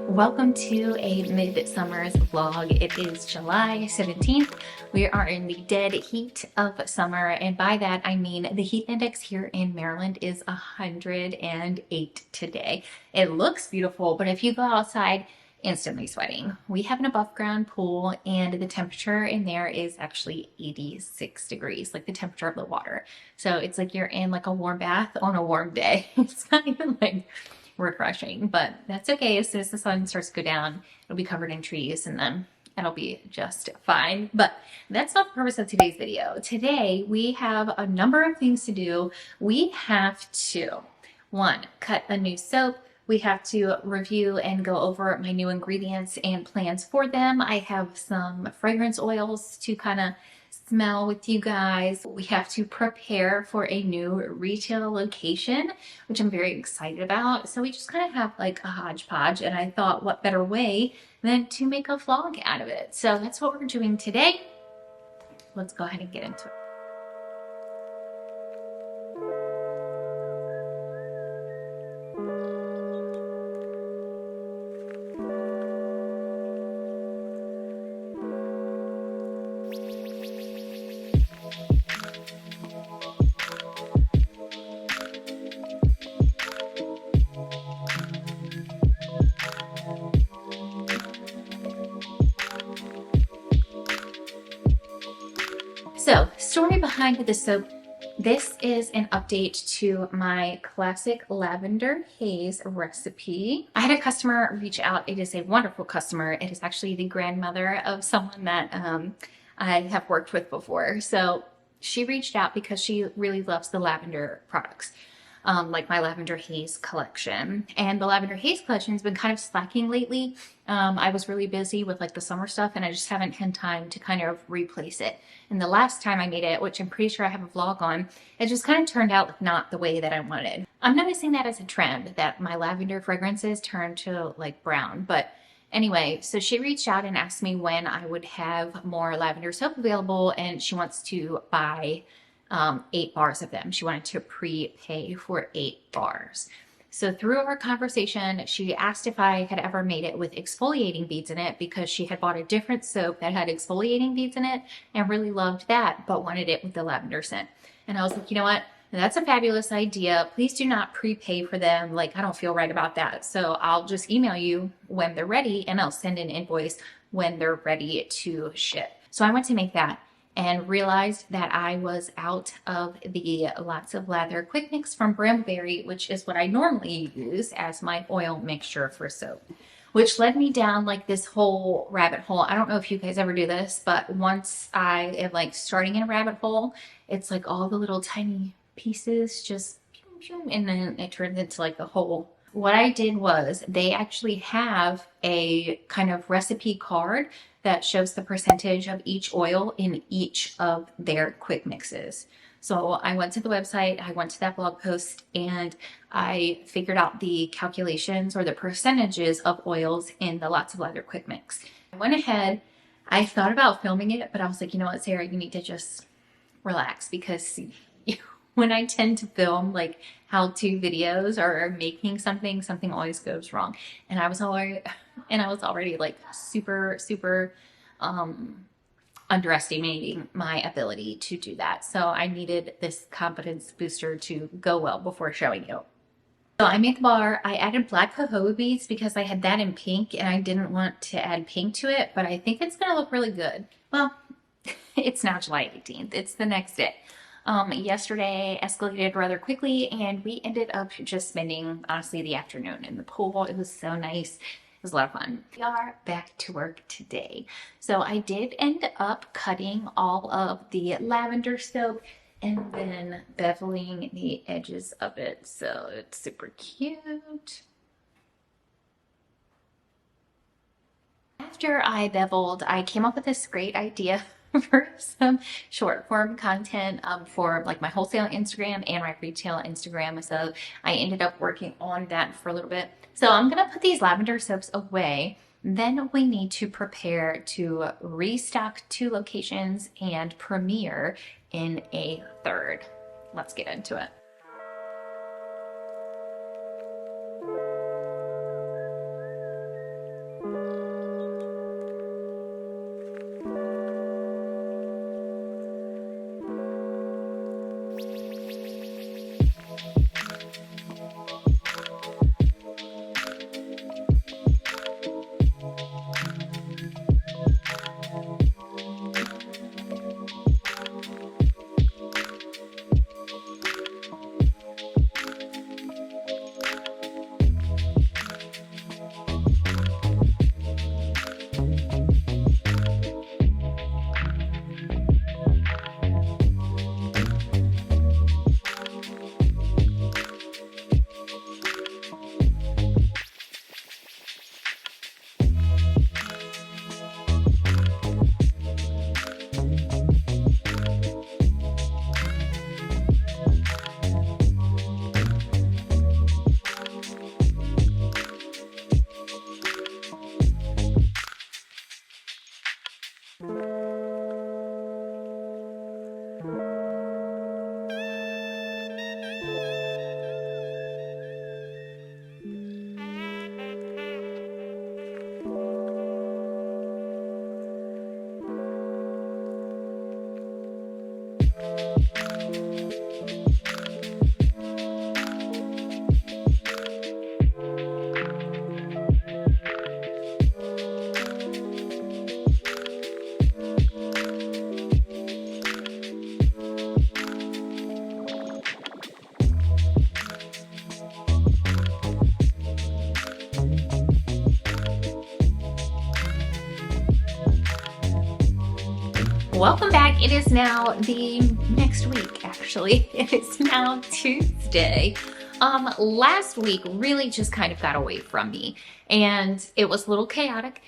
Welcome to a midsummer's vlog. It is July 17th. We are in the dead heat of summer, and by that I mean the heat index here in Maryland is 108 today. It looks beautiful, but if you go outside, instantly sweating. We have an above ground pool and the temperature in there is actually 86 degrees, like the temperature of the water. So it's like you're in like a warm bath on a warm day. It's not even like refreshing, but that's okay. As soon as the sun starts to go down, it'll be covered in trees and then it'll be just fine. But that's not the purpose of today's video. Today, we have a number of things to do. We have to, one, cut a new soap. We have to review and go over my new ingredients and plans for them. I have some fragrance oils to kind of smell with you guys. We have to prepare for a new retail location, which I'm very excited about. So we just kind of have like a hodgepodge, and I thought what better way than to make a vlog out of it. So that's what we're doing today. Let's go ahead and get into it. So, story behind the soap. This is an update to my classic lavender haze recipe. I had a customer reach out. It is a wonderful customer. It is actually the grandmother of someone that I have worked with before. So she reached out because she really loves the lavender products. Like my lavender haze collection, and the lavender haze collection has been kind of slacking lately. I was really busy with like the summer stuff and I just haven't had time to kind of replace it. And the last time I made it, which I'm pretty sure I have a vlog on, it just kind of turned out like not the way that I wanted. I'm noticing that as a trend that my lavender fragrances turn to like brown, but anyway, so she reached out and asked me when I would have more lavender soap available, and she wants to buy 8 bars of them. She wanted to prepay for 8 bars. So through our conversation, she asked if I had ever made it with exfoliating beads in it because she had bought a different soap that had exfoliating beads in it and really loved that, but wanted it with the lavender scent. And I was like, you know what? That's a fabulous idea. Please do not prepay for them. Like, I don't feel right about that. So I'll just email you when they're ready and I'll send an invoice when they're ready to ship. So I went to make that and realized that I was out of the Lots of Lather Quick Mix from Brimberry, which is what I normally use as my oil mixture for soap, which led me down like this whole rabbit hole. I don't know if you guys ever do this, but once I am like starting in a rabbit hole, it's like all the little tiny pieces just, and then it turns into like the whole. What I did was they actually have a kind of recipe card that shows the percentage of each oil in each of their quick mixes. So I went to the website, I went to that blog post, and I figured out the calculations or the percentages of oils in the Lots of Lather Quick Mix. I went ahead, I thought about filming it, but I was like, you know what, Sarah, you need to just relax, because when I tend to film like how-to videos or making something always goes wrong. And I was already like super underestimating my ability to do that. So I needed this confidence booster to go well before showing you. So I made the bar. I added black jojoba beads because I had that in pink and I didn't want to add pink to it, but I think it's gonna look really good. Well, it's now July 18th. It's the next day. Yesterday escalated rather quickly and we ended up just spending honestly the afternoon in the pool. It was so nice. It was a lot of fun. We are back to work today. So I did end up cutting all of the lavender soap and then beveling the edges of it. So it's super cute. After I beveled, I came up with this great idea for some short form content for like my wholesale Instagram and my retail Instagram. So I ended up working on that for a little bit. So I'm gonna put these lavender soaps away. Then we need to prepare to restock 2 locations and premiere in a 3rd. Let's get into it. welcome back. It is now the next week, actually. It is now Tuesday. Last week really just kind of got away from me and it was a little chaotic.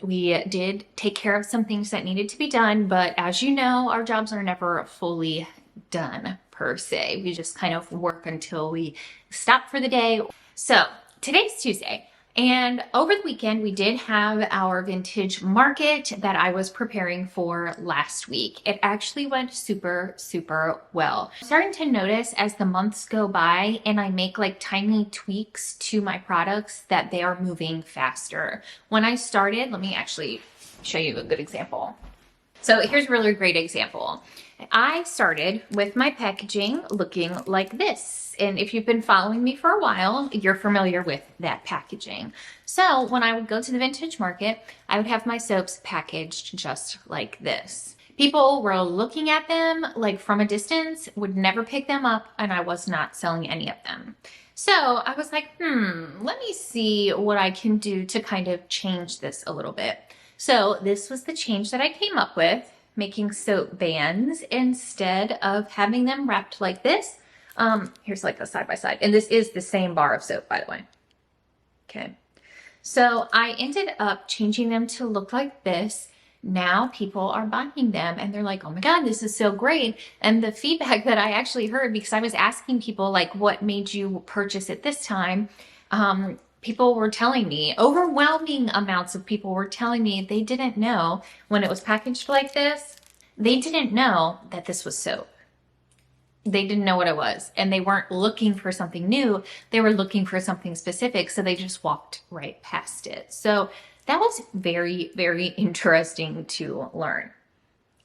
We did take care of some things that needed to be done, but as you know, our jobs are never fully done per se. We just kind of work until we stop for the day. So today's Tuesday. And over the weekend, we did have our vintage market that I was preparing for last week. It actually went super, super well. I'm starting to notice as the months go by and I make like tiny tweaks to my products that they are moving faster. When I started, let me actually show you a good example. So here's a really great example. I started with my packaging looking like this. And if you've been following me for a while, you're familiar with that packaging. So when I would go to the vintage market, I would have my soaps packaged just like this. People were looking at them like from a distance, would never pick them up, and I was not selling any of them. So I was like, let me see what I can do to kind of change this a little bit. So this was the change that I came up with, making soap bands instead of having them wrapped like this. Here's like a side by side, and this is the same bar of soap, by the way. Okay. So I ended up changing them to look like this. Now people are buying them and they're like, oh my God, this is so great. And the feedback that I actually heard, because I was asking people like, what made you purchase it this time? People were telling me, overwhelming amounts of people were telling me they didn't know when it was packaged like this, they didn't know that this was soap. They didn't know what it was, and they weren't looking for something new. They were looking for something specific, so they just walked right past it. So that was very, very interesting to learn.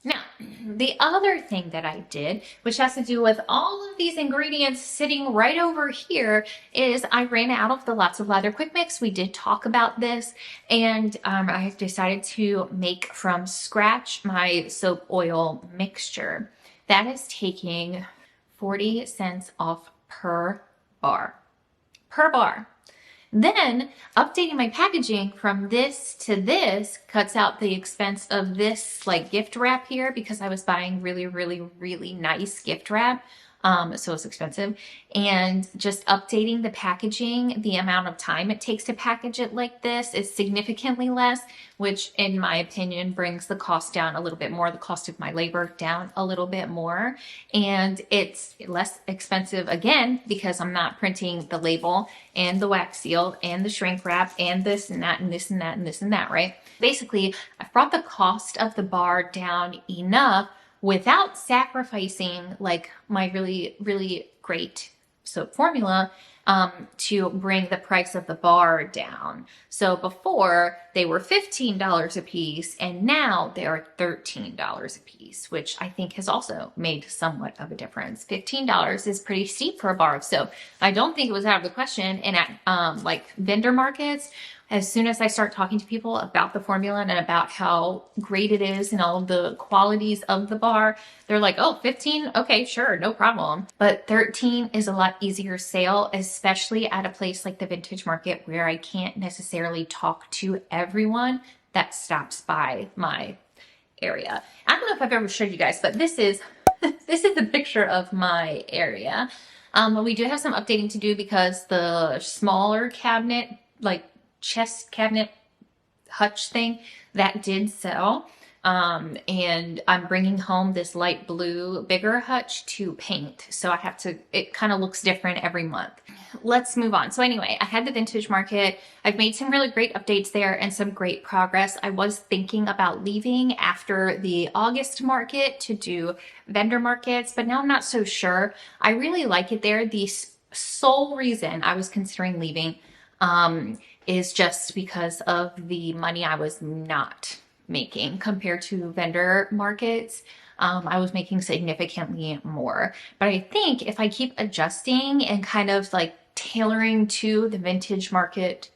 Now, the other thing that I did, which has to do with all of these ingredients sitting right over here, is I ran out of the Lots of Lather Quick Mix. We did talk about this, and I decided to make from scratch my soap oil mixture. That is taking 40 cents off per bar. Per bar. Then updating my packaging from this to this cuts out the expense of this like gift wrap here, because I was buying really, really, really nice gift wrap. So it's expensive. And just updating the packaging, the amount of time it takes to package it like this is significantly less, which in my opinion brings the cost down a little bit more, the cost of my labor down a little bit more. And it's less expensive again, because I'm not printing the label and the wax seal and the shrink wrap and this and that and this and that and this and that, right? Basically, I've brought the cost of the bar down enough without sacrificing like my really, really great soap formula to bring the price of the bar down. So before they were $15 a piece, and now they are $13 a piece, which I think has also made somewhat of a difference. $15 is pretty steep for a bar of soap. I don't think it was out of the question. And at like vendor markets, as soon as I start talking to people about the formula and about how great it is and all of the qualities of the bar, they're like, oh, 15? Okay, sure, no problem. But 13 is a lot easier sale, especially at a place like the vintage market where I can't necessarily talk to everyone that stops by my area. I don't know if I've ever showed you guys, but this is this is a picture of my area. We do have some updating to do because the smaller cabinet, like chest cabinet hutch thing, that did sell. And I'm bringing home this light blue bigger hutch to paint. So I have to, it kind of looks different every month. Let's move on. So anyway, I had the vintage market. I've made some really great updates there and some great progress. I was thinking about leaving after the August market to do vendor markets, but now I'm not so sure. I really like it there. The sole reason I was considering leaving is just because of the money I was not making compared to vendor markets. I was making significantly more. But I think if I keep adjusting and kind of like tailoring to the vintage market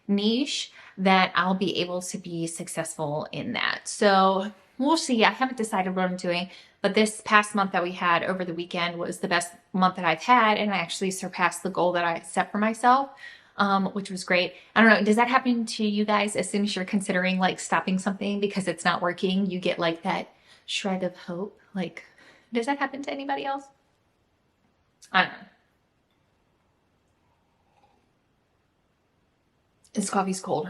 niche, that I'll be able to be successful in that. So we'll see. I haven't decided what I'm doing, but this past month that we had over the weekend was the best month that I've had, and I actually surpassed the goal that I set for myself. Which was great. I don't know, does that happen to you guys as soon as you're considering like stopping something because it's not working? You get like that shred of hope. Like, does that happen to anybody else? I don't know. This coffee's cold.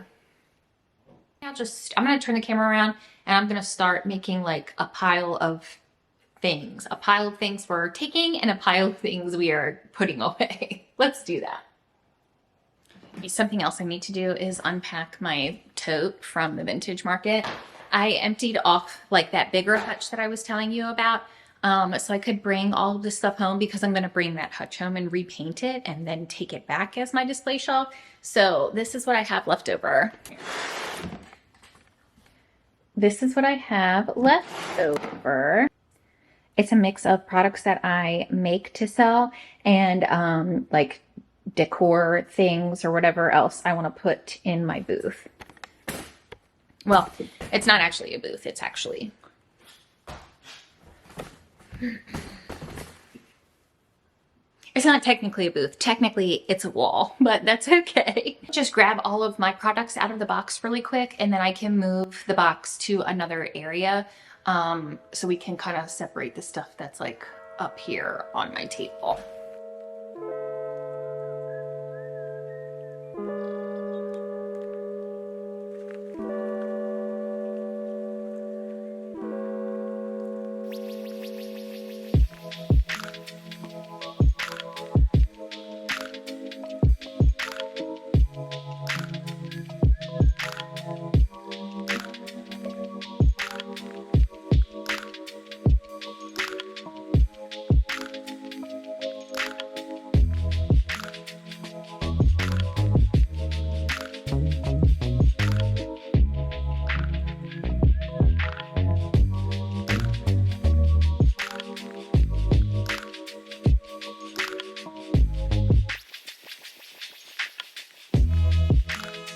I'm gonna turn the camera around and I'm gonna start making like a pile of things. A pile of things we're taking and a pile of things we are putting away. Let's do that. Something else I need to do is unpack my tote from the vintage market. I emptied off like that bigger hutch that I was telling you about, so I could bring all of this stuff home, because I'm going to bring that hutch home and repaint it and then take it back as my display shelf. So this is what I have left over. This is what I have left over. It's a mix of products that I make to sell and like decor things or whatever else I want to put in my booth. Well, it's not actually a booth. It's actually... It's not technically a booth. Technically, it's a wall, but that's okay. Just grab all of my products out of the box really quick, and then I can move the box to another area, so we can kind of separate the stuff that's like up here on my table.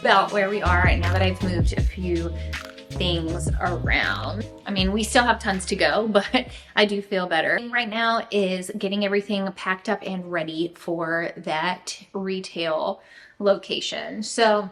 About where we are right now that I've moved a few things around. I mean, we still have tons to go, but I do feel better. Right now is getting everything packed up and ready for that retail location. So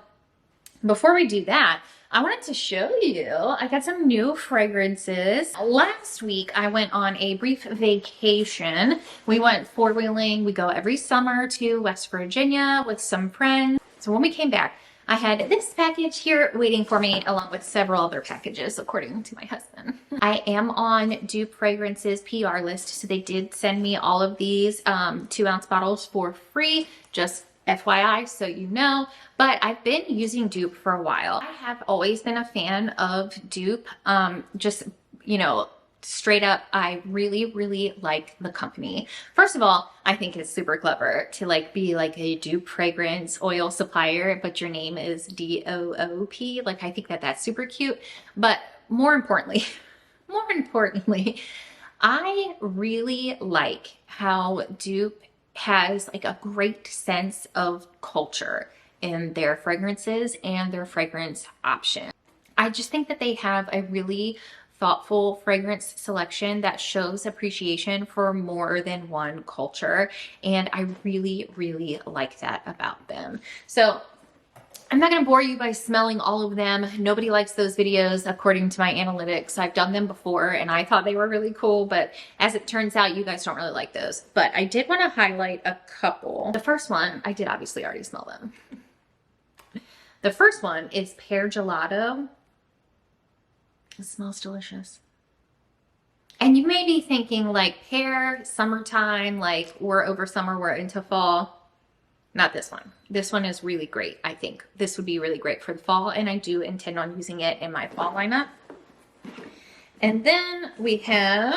before we do that, I wanted to show you, I got some new fragrances. Last week, I went on a brief vacation. We went four-wheeling. We go every summer to West Virginia with some friends. So when we came back, I had this package here waiting for me, along with several other packages, according to my husband. I am on Dupe Fragrances PR list, so they did send me all of these 2-ounce bottles for free, just FYI, so you know. But I've been using Dupe for a while. I have always been a fan of Dupe. Just, you know, straight up, I really like the company. First of all, I think it's super clever to like be like a dupe fragrance oil supplier, but your name is D-O-O-P. Like, I think that that's super cute. But more importantly, I really like how Dupe has like a great sense of culture in their fragrances and their fragrance options. I just think that they have a really thoughtful fragrance selection that shows appreciation for more than one culture, and I really like that about them. So I'm not going to bore you by smelling all of them. Nobody likes those videos according to my analytics. I've done them before and I thought they were really cool, but as it turns out, you guys don't really like those. But I did want to highlight a couple. The first one, I did obviously already smell them. The first one is Pear Gelato. It smells delicious. And you may be thinking like pear, summertime, like we're over summer, we're into fall. Not this one. This one is really great. I think this would be really great for the fall, and I do intend on using it in my fall lineup. And then we have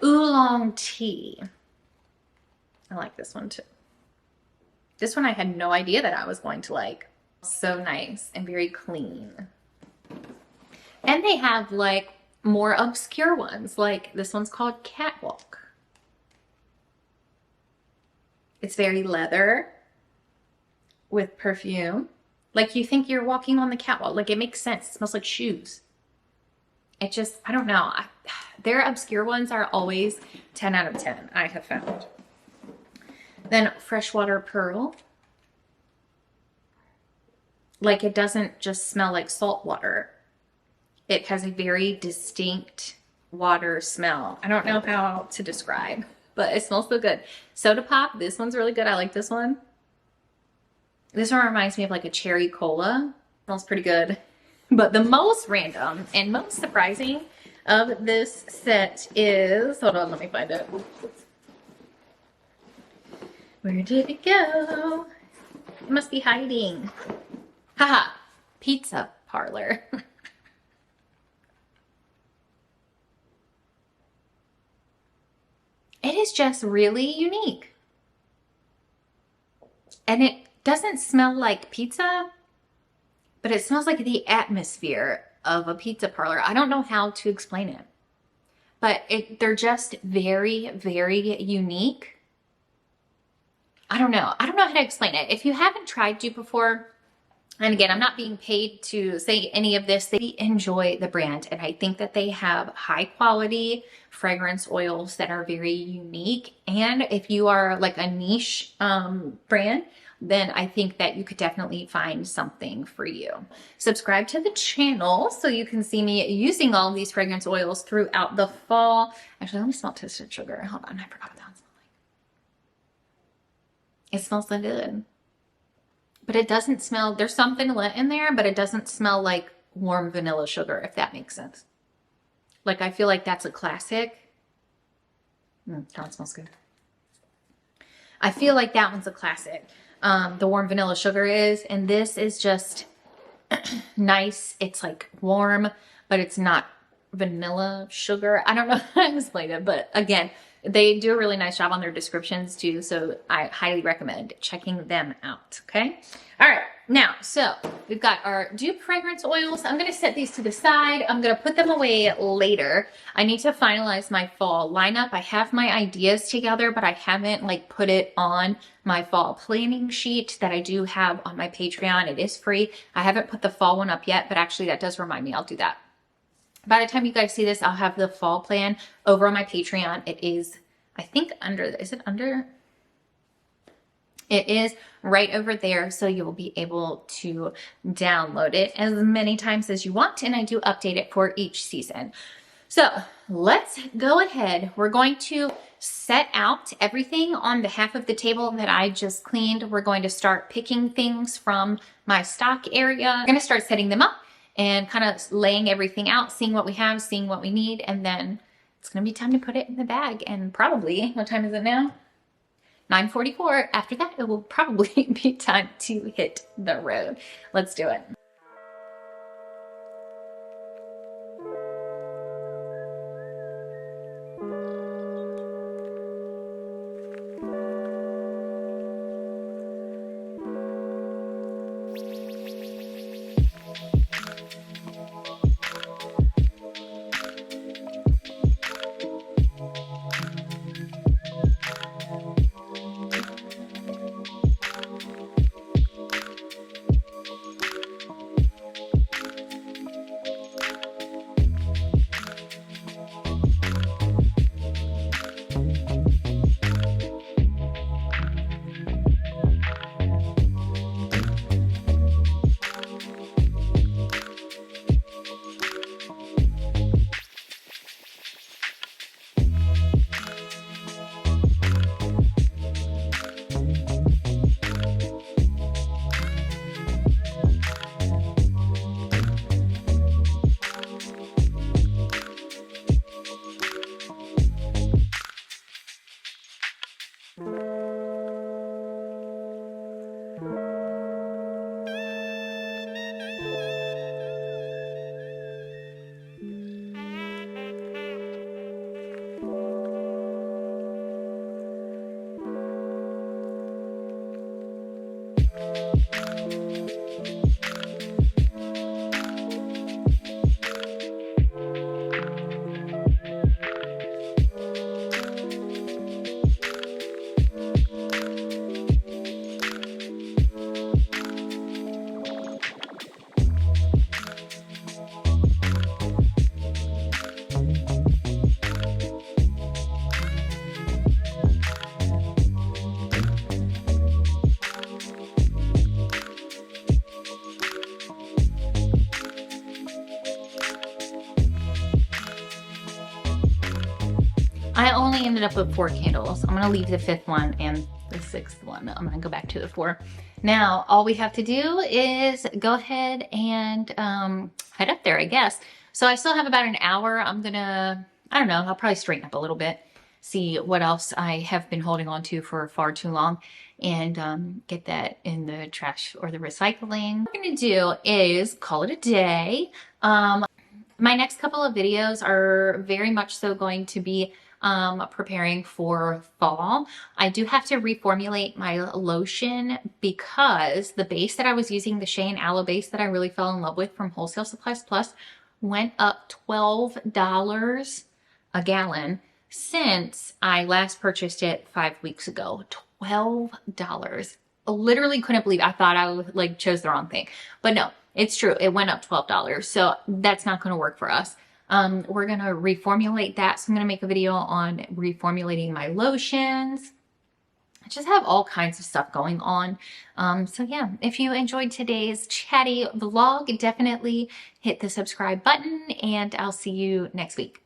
Oolong Tea. I like this one too. This one I had no idea that I was going to like. So nice and very clean. And they have like more obscure ones, like this one's called Catwalk. It's very leather with perfume. Like you think you're walking on the catwalk. Like it makes sense. It smells like shoes. It just, I don't know. Their obscure ones are always 10 out of 10, I have found. Then Freshwater Pearl. Like it doesn't just smell like salt water. It has a very distinct water smell. I don't know how to describe, but it smells so good. Soda Pop, this one's really good. I like this one. This one reminds me of like a cherry cola. Smells pretty good. But the most random and most surprising of this set is, hold on, let me find it. Where did it go? It must be hiding. Haha, pizza parlor. It is just really unique. And it doesn't smell like pizza, but it smells like the atmosphere of a pizza parlor. I don't know how to explain it, but they're just very, very unique. I don't know how to explain it. If you haven't tried dupe before, and again, I'm not being paid to say any of this, they enjoy the brand. And I think that they have high quality fragrance oils that are very unique. And if you are like a niche brand, then I think that you could definitely find something for you. Subscribe to the channel so you can see me using all of these fragrance oils throughout the fall. Actually, let me smell toasted sugar. Hold on, I forgot what that one smelled like. It smells so good. But it doesn't smell, there's some vanilla in there, but it doesn't smell like warm vanilla sugar, if that makes sense. Like, I feel like that's a classic. That one smells good. I feel like that one's a classic. The warm vanilla sugar is, and this is just nice. It's like warm, but it's not vanilla sugar. I don't know how to explain it, but again, they do a really nice job on their descriptions too, so I highly recommend checking them out, okay? All right, now, so we've got our dupe fragrance oils. I'm gonna set these to the side. I'm gonna put them away later. I need to finalize my fall lineup. I have my ideas together, but I haven't like put it on my fall planning sheet that I do have on my Patreon. It is free. I haven't put the fall one up yet, but actually that does remind me, I'll do that. By the time you guys see this, I'll have the fall plan over on my Patreon. It is, I think under, is it under? It is right over there. So you will be able to download it as many times as you want. And I do update it for each season. So let's go ahead. We're going to set out everything on the half of the table that I just cleaned. We're going to start picking things from my stock area. I'm going to start setting them up and kind of laying everything out, seeing what we have, seeing what we need, and then it's gonna be time to put it in the bag. And probably, what time is it now? 9:44. After that, it will probably be time to hit the road. Let's do it. only ended up with 4 candles. I'm gonna leave the 5th one and the 6th one. I'm gonna go back to the 4. Now, all we have to do is go ahead and head up there, I guess. So I still have about an hour. I'm gonna, I don't know, I'll probably straighten up a little bit, see what else I have been holding on to for far too long, and get that in the trash or the recycling. What we're gonna do is call it a day. My next couple of videos are very much so going to be preparing for fall. I do have to reformulate my lotion because the base that I was using, the Shea and Aloe base that I really fell in love with from Wholesale Supplies Plus, went up $12 a gallon since I last purchased it 5 weeks ago. $12. Literally couldn't believe it. I thought I like chose the wrong thing, but no, it's true. It went up $12. So that's not going to work for us. We're going to reformulate that. So I'm going to make a video on reformulating my lotions. I just have all kinds of stuff going on. So yeah, if you enjoyed today's chatty vlog, definitely hit the subscribe button and I'll see you next week.